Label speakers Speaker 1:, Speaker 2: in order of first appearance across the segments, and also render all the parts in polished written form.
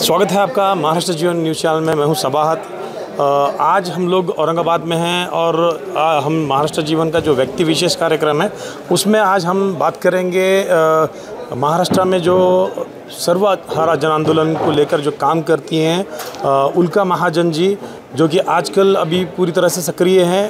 Speaker 1: स्वागत है आपका महाराष्ट्र जीवन न्यूज़ चैनल में। मैं हूं सबाहत। आज हम लोग औरंगाबाद में हैं और हम महाराष्ट्र जीवन का जो व्यक्ति विशेष कार्यक्रम है उसमें आज हम बात करेंगे महाराष्ट्र में जो सर्वहारा जन आंदोलन को लेकर जो काम करती हैं उल्का महाजन जी, जो कि आजकल अभी पूरी तरह से सक्रिय हैं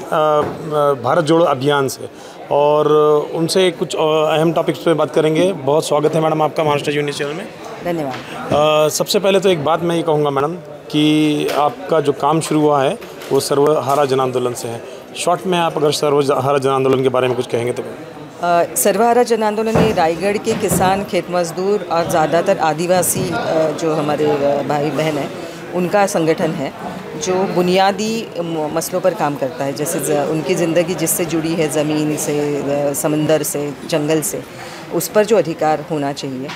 Speaker 1: भारत जोड़ो अभियान से, और उनसे कुछ अहम टॉपिक्स पे बात करेंगे। बहुत स्वागत है मैडम आपका महाराष्ट्र जीवन न्यूज़ चैनल में।
Speaker 2: धन्यवाद।
Speaker 1: सबसे पहले तो एक बात मैं ये कहूँगा मैडम कि आपका जो काम शुरू हुआ है वो सर्वहारा जन आंदोलन से है। शॉर्ट में आप अगर सर्वहारा जन आंदोलन के बारे में कुछ कहेंगे तो।
Speaker 2: सर्वहारा जन आंदोलन ये रायगढ़ के किसान, खेत मजदूर और ज़्यादातर आदिवासी जो हमारे भाई बहन हैं उनका संगठन है, जो बुनियादी मसलों पर काम करता है। जैसे उनकी ज़िंदगी जिससे जुड़ी है, ज़मीन से, समंदर से, जंगल से, उस पर जो अधिकार होना चाहिए,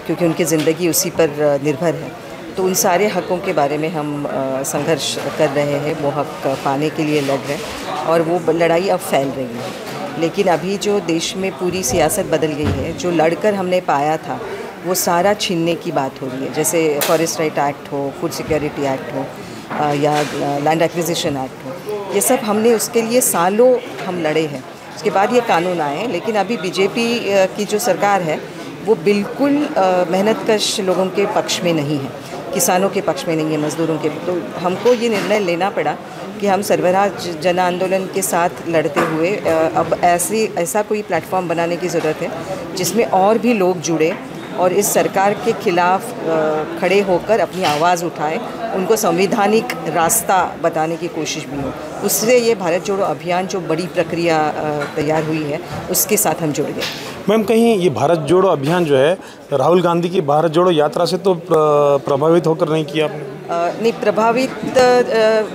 Speaker 2: क्योंकि उनकी ज़िंदगी उसी पर निर्भर है। तो उन सारे हक़ों के बारे में हम संघर्ष कर रहे हैं, वो हक़ पाने के लिए लड़ रहे हैं, और वो लड़ाई अब फैल रही है। लेकिन अभी जो देश में पूरी सियासत बदल गई है, जो लड़कर हमने पाया था वो सारा छीनने की बात हो रही है। जैसे फॉरेस्ट राइट एक्ट हो, फूड सिक्योरिटी एक्ट हो, या लैंड एक्विजिशन एक्ट हो, ये सब हमने उसके लिए सालों हम लड़े हैं। उसके बाद ये कानून आए, लेकिन अभी बीजेपी की जो सरकार है वो बिल्कुल मेहनतकश लोगों के पक्ष में नहीं है, किसानों के पक्ष में नहीं है, मज़दूरों के। तो हमको ये निर्णय लेना पड़ा कि हम सर्वहारा जन आंदोलन के साथ लड़ते हुए अब ऐसा कोई प्लेटफॉर्म बनाने की ज़रूरत है जिसमें और भी लोग जुड़े और इस सरकार के खिलाफ खड़े होकर अपनी आवाज़ उठाए, उनको संवैधानिक रास्ता बताने की कोशिश भी हो। उससे ये भारत जोड़ो अभियान जो बड़ी प्रक्रिया तैयार हुई है उसके साथ हम जुड़ गए।
Speaker 1: मैम, कहीं ये भारत जोड़ो अभियान जो है राहुल गांधी की भारत जोड़ो यात्रा से तो प्रभावित होकर नहीं किया आपने?
Speaker 2: नहीं, प्रभावित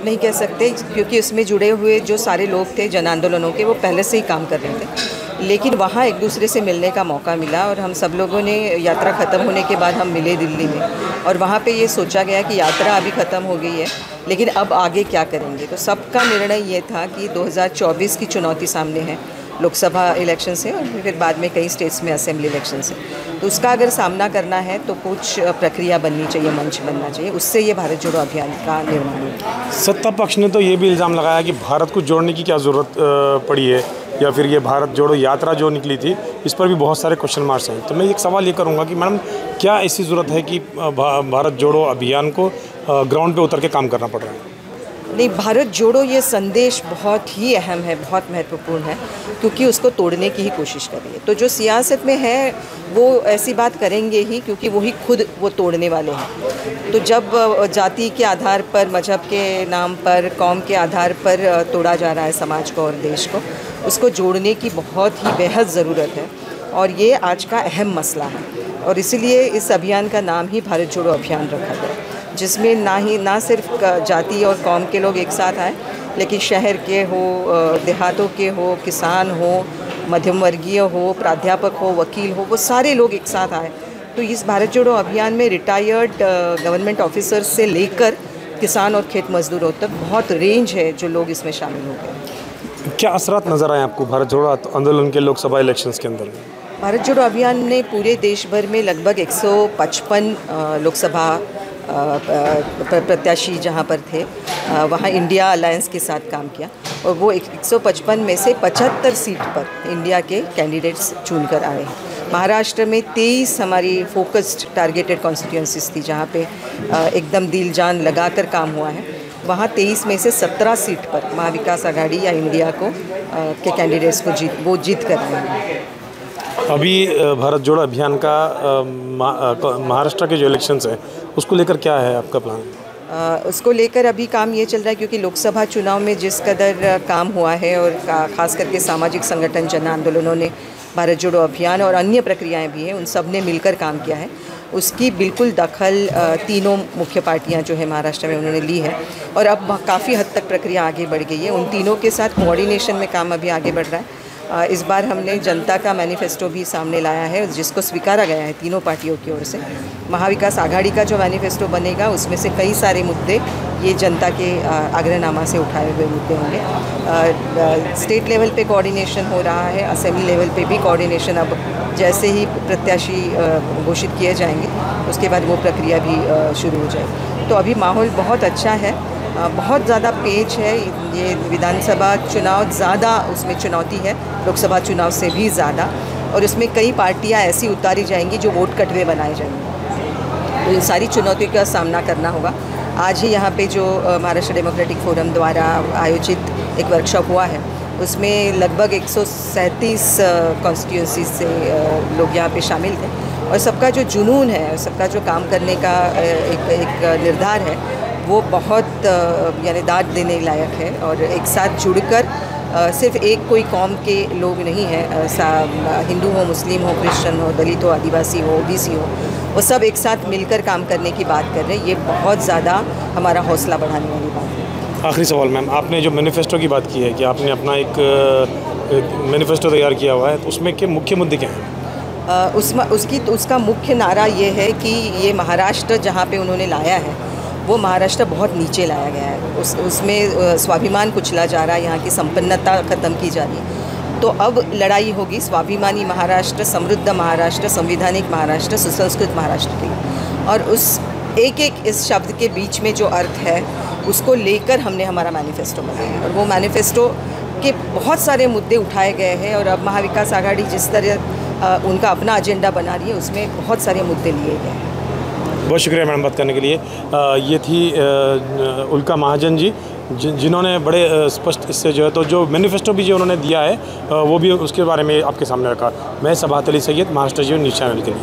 Speaker 2: नहीं कह सकते, क्योंकि उसमें जुड़े हुए जो सारे लोग थे जन आंदोलनों के, वो पहले से ही काम कर रहे थे। लेकिन वहाँ एक दूसरे से मिलने का मौका मिला और हम सब लोगों ने, यात्रा ख़त्म होने के बाद हम मिले दिल्ली में, और वहाँ पे ये सोचा गया कि यात्रा अभी ख़त्म हो गई है, लेकिन अब आगे क्या करेंगे। तो सबका निर्णय ये था कि 2024 की चुनौती सामने है, लोकसभा इलेक्शन से और फिर बाद में कई स्टेट्स में असेंबली इलेक्शन से। तो उसका अगर सामना करना है तो कुछ प्रक्रिया बननी चाहिए, मंच बनना चाहिए। उससे ये भारत जोड़ो अभियान का निर्माण हुआ।
Speaker 1: सत्ता पक्ष ने तो ये भी इल्ज़ाम लगाया कि भारत को जोड़ने की क्या ज़रूरत पड़ी है, या फिर ये भारत जोड़ो यात्रा जो निकली थी इस पर भी बहुत सारे क्वेश्चन मार्क्स हैं। तो मैं एक सवाल ये करूँगा कि मैडम, क्या ऐसी ज़रूरत है कि भारत जोड़ो अभियान को ग्राउंड पे उतर के काम करना पड़ रहा है?
Speaker 2: नहीं, भारत जोड़ो ये संदेश बहुत ही अहम है, बहुत महत्वपूर्ण है, क्योंकि उसको तोड़ने की ही कोशिश कर रही है। तो जो सियासत में है वो ऐसी बात करेंगे ही, क्योंकि वही खुद वो तोड़ने वाले हैं। तो जब जाति के आधार पर, मजहब के नाम पर, कौम के आधार पर तोड़ा जा रहा है समाज को और देश को, उसको जोड़ने की बहुत ही बेहद ज़रूरत है, और ये आज का अहम मसला है। और इसीलिए इस अभियान का नाम ही भारत जोड़ो अभियान रखा गया, जिसमें ना सिर्फ जाति और कौम के लोग एक साथ आए, लेकिन शहर के हो, देहातों के हो, किसान हो, मध्यम वर्गीय हो, प्राध्यापक हो, वकील हो, वो सारे लोग एक साथ आए। तो इस भारत जोड़ो अभियान में रिटायर्ड गवर्नमेंट ऑफिसर्स से लेकर किसान और खेत मजदूरों तक बहुत रेंज है जो लोग इसमें शामिल हो गए।
Speaker 1: क्या असरात नज़र आए आपको भारत जोड़ो आंदोलन के लोकसभा इलेक्शंस के अंदर?
Speaker 2: भारत जोड़ो अभियान ने पूरे देश भर में लगभग 155 लोकसभा प्रत्याशी जहाँ पर थे, वहाँ इंडिया अलायंस के साथ काम किया, और वो 155 में से 75 सीट पर इंडिया के कैंडिडेट्स चुनकर आए हैं। महाराष्ट्र में 23 हमारी फोकस्ड टारगेटेड कॉन्स्टिट्यूंसीज थी, जहाँ पे एकदम दिल जान लगाकर काम हुआ है। वहाँ 23 में से 17 सीट पर महाविकास आघाड़ी या इंडिया को के कैंडिडेट्स को जीत कर आए हैं।
Speaker 1: अभी भारत जोड़ो अभियान का महाराष्ट्र के जो इलेक्शंस हैं उसको लेकर क्या है आपका प्लान?
Speaker 2: उसको लेकर अभी काम ये चल रहा है, क्योंकि लोकसभा चुनाव में जिस कदर काम हुआ है, और ख़ास करके सामाजिक संगठन, जन आंदोलनों ने भारत जोड़ो अभियान और अन्य प्रक्रियाएं भी हैं, उन सब ने मिलकर काम किया है। उसकी बिल्कुल दखल तीनों मुख्य पार्टियां जो है महाराष्ट्र में उन्होंने ली है, और अब काफ़ी हद तक प्रक्रिया आगे बढ़ गई है। उन तीनों के साथ कोऑर्डिनेशन में काम अभी आगे बढ़ रहा है, इस बार हमने जनता का मैनिफेस्टो भी सामने लाया है, जिसको स्वीकारा गया है तीनों पार्टियों की ओर से। महाविकास आघाड़ी का जो मैनिफेस्टो बनेगा उसमें से कई सारे मुद्दे ये जनता के आग्रहनामा से उठाए हुए मुद्दे होंगे। स्टेट लेवल पे कोऑर्डिनेशन हो रहा है, असेंबली लेवल पे भी कोऑर्डिनेशन। अब जैसे ही प्रत्याशी घोषित किए जाएंगे उसके बाद वो प्रक्रिया भी शुरू हो जाएगी। तो अभी माहौल बहुत अच्छा है, बहुत ज़्यादा पेच है। ये विधानसभा चुनाव ज़्यादा उसमें चुनौती है, लोकसभा चुनाव से भी ज़्यादा, और उसमें कई पार्टियां ऐसी उतारी जाएंगी जो वोट कटवे बनाए जाएंगे। तो इन सारी चुनौतियों का सामना करना होगा। आज ही यहाँ पे जो महाराष्ट्र डेमोक्रेटिक फोरम द्वारा आयोजित एक वर्कशॉप हुआ है, उसमें लगभग 137 कॉन्स्टिट्यूंसी से लोग यहाँ पे शामिल थे, और सबका जो जुनून है, सबका जो काम करने का एक निर्धार है, वो बहुत यानी दाद देने लायक है। और एक साथ जुड़कर सिर्फ एक कोई कौम के लोग नहीं हैं, हिंदू हो, मुस्लिम हो, क्रिश्चियन हो, दलित हो, आदिवासी हो, ओबीसी हो, वो सब एक साथ मिलकर काम करने की बात कर रहे हैं। ये बहुत ज़्यादा हमारा हौसला बढ़ाने वाली बात है।
Speaker 1: आखिरी सवाल मैम, आपने जो मैनिफेस्टो की बात की है कि आपने अपना एक मैनिफेस्टो तैयार किया हुआ है, तो उसमें के मुख्य मुद्दे क्या हैं?
Speaker 2: उसका मुख्य नारा ये है कि ये महाराष्ट्र जहाँ पे उन्होंने लाया है वो महाराष्ट्र बहुत नीचे लाया गया है। उसमें स्वाभिमान कुचला जा रहा है, यहाँ की संपन्नता ख़त्म की जा रही है। तो अब लड़ाई होगी स्वाभिमानी महाराष्ट्र, समृद्ध महाराष्ट्र, संवैधानिक महाराष्ट्र, सुसंस्कृत महाराष्ट्र की। और उस एक इस शब्द के बीच में जो अर्थ है उसको लेकर हमने हमारा मैनिफेस्टो बनाया, और वो मैनिफेस्टो के बहुत सारे मुद्दे उठाए गए हैं। और अब महाविकास आघाड़ी जिस तरह उनका अपना एजेंडा बना रही है, उसमें बहुत सारे मुद्दे लिए गए हैं।
Speaker 1: बहुत शुक्रिया मैडम बात करने के लिए। ये थी उल्का महाजन जी, जिन्होंने बड़े स्पष्ट इससे जो है तो जो मैनिफेस्टो भी जो उन्होंने दिया है वो भी उसके बारे में आपके सामने रखा। मैं सबाहत अली सैयद, महाराष्ट्र जीवन न्यूज़ चैनल के लिए।